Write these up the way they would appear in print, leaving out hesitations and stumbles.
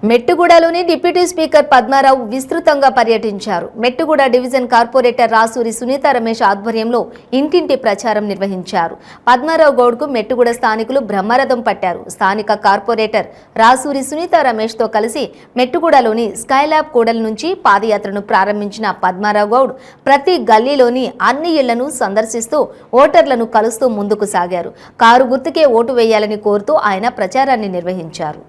మెట్టుగూడలోని deputy speaker Padmarao విస్తృతంగా పర్యటించారు. Mettuguda division corporator Rasuri Sunitha Ramesh ఆధ్వర్యంలో ఇంటింటి ప్రచారం నిర్వహించారు. పద్మారావు గౌడ్కు మెట్టుగూడ స్థానికులు బ్రహ్మరథం పట్టారు. స్థానిక కార్పొరేటర్ రాసూరి సునీత రమేష్తో కలిసి మెట్టుగూడలోని స్కైలాబ్ కూడలి నుంచి పాదయాత్రను ప్రారంభించిన పద్మారావు గౌడ్ ప్రతి గల్లీలోని అన్ని ఇళ్లను సందర్శిస్తూ ఓటర్లను కలుస్తూ ముందుకు సాగారు. కారు గుర్తుకే ఓటు వేయాలని కోరుతూ ఆయన ప్రచారాన్ని నిర్వహించారు.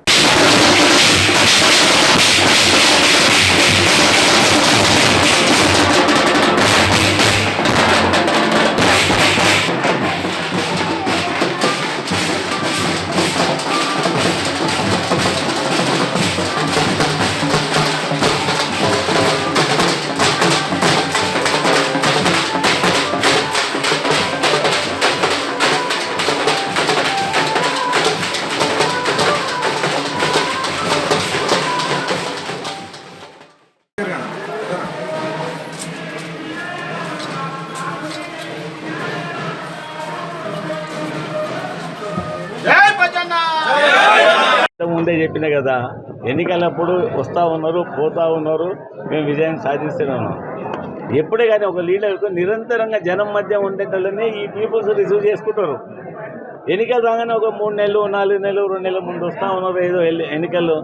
ముందే చెప్పిన కదా, ఎన్నికలప్పుడు వస్తూ ఉన్నారు, పోతూ ఉన్నారు, మేము విజయం సాధిస్తూనే ఉన్నాం. ఎప్పుడే కానీ ఒక లీడర్కు నిరంతరంగా జనం మధ్య ఉండేటోళ్ళని ఈ పీపుల్స్ రిసీవ్ చేసుకుంటారు. ఎన్నికలు రాగానే ఒక 3 నెలలు 4 నెలలు 2 నెలల ముందు వస్తూ ఉన్నారు, ఏదో ఎన్నికలు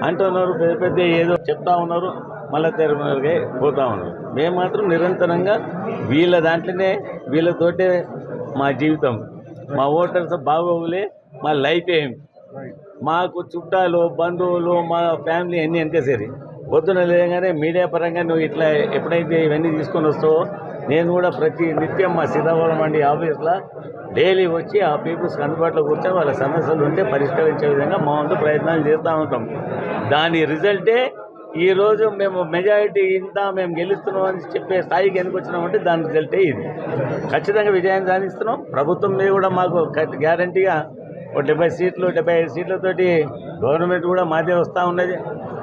అంటున్నారు, పెద్ద పెద్ద ఏదో చెప్తా ఉన్నారు, మళ్ళీ తెరమరుగా పోతూ ఉన్నారు. మేము మాత్రం నిరంతరంగా వీళ్ళ దాంట్లోనే వీళ్ళతోటే మా జీవితం, మా ఓటర్స్ బాగోగులే మా లైఫ్ ఏం. మాకు చుట్టాలు బంధువులు మా ఫ్యామిలీ అన్నీ అంతే సరే. పొద్దున లేగానే మీడియా పరంగా నువ్వు ఇట్లా ఎప్పుడైతే ఇవన్నీ తీసుకొని వస్తావో నేను కూడా ప్రతి నిత్యం మా సీతాఫలం మండి ఆఫీస్లో డైలీ వచ్చి ఆ పీపుల్స్కి అందుబాటులో కూర్చొని వాళ్ళ సమస్యలు ఉంటే పరిష్కరించే విధంగా మా వంతు ప్రయత్నాలు చేస్తూ ఉంటాం. దాని రిజల్టే ఈరోజు మేము మెజారిటీ ఇంత మేము గెలుస్తున్నాం అని చెప్పే స్థాయికి ఎందుకు వచ్చినామంటే దాని రిజల్టే ఇది. ఖచ్చితంగా విజయాన్ని సాధిస్తున్నాం. ప్రభుత్వం మీద కూడా మాకు గ్యారంటీగా 70 సీట్లు 75 సీట్లతోటి గవర్నమెంట్ కూడా మాదే వస్తూ ఉన్నది.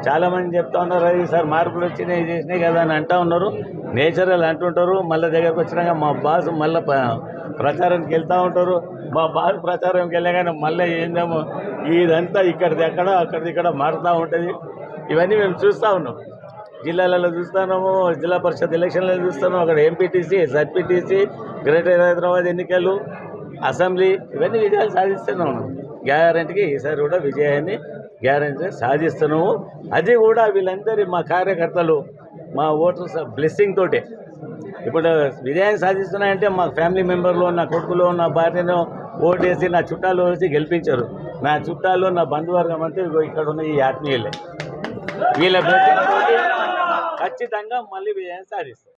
చాలామంది చెప్తా ఉన్నారు, అది సార్ మార్పులు వచ్చినాయి చేసినాయి కదా అని అంటూ ఉన్నారు. నేచురల్ అంటుంటారు, మళ్ళీ దగ్గరకు వచ్చినాక మా బాస్ మళ్ళీ ప్రచారానికి వెళ్తూ ఉంటారు. మా బాస్ ప్రచారంకి వెళ్ళగానే మళ్ళీ ఏందేమో ఇదంతా ఇక్కడిది ఎక్కడ అక్కడిది ఇక్కడ మారుతూ ఉంటుంది. ఇవన్నీ మేము చూస్తూ ఉన్నాం. జిల్లాలలో చూస్తున్నాము, జిల్లా పరిషత్ ఎలక్షన్లలో చూస్తున్నాము, అక్కడ ఎంపీటీసీ జడ్పీటీసీ గ్రేటర్ హైదరాబాద్ ఎన్నికలు అసెంబ్లీ ఇవన్నీ విజయాలు సాధిస్తున్నాము. గ్యారంటీకి ఈసారి కూడా విజయాన్ని గ్యారంటీ సాధిస్తున్నాము. అది కూడా వీళ్ళందరి మా కార్యకర్తలు మా ఓటర్స్ బ్లెస్సింగ్ తోటే ఇప్పుడు విజయాన్ని సాధిస్తున్నాయంటే మా ఫ్యామిలీ మెంబర్లు, నా కొడుకులు, నా భార్యను ఓటేసి నా చుట్టాలు వేసి గెలిపించారు. నా చుట్టాలు నా బంధువర్గం అంతా ఇక్కడ ఉన్న ఈ ఆత్మీయులే. వీళ్ళ బ్లెస్సింగ్ తోటి ఖచ్చితంగా మళ్ళీ విజయాన్ని సాధిస్తారు.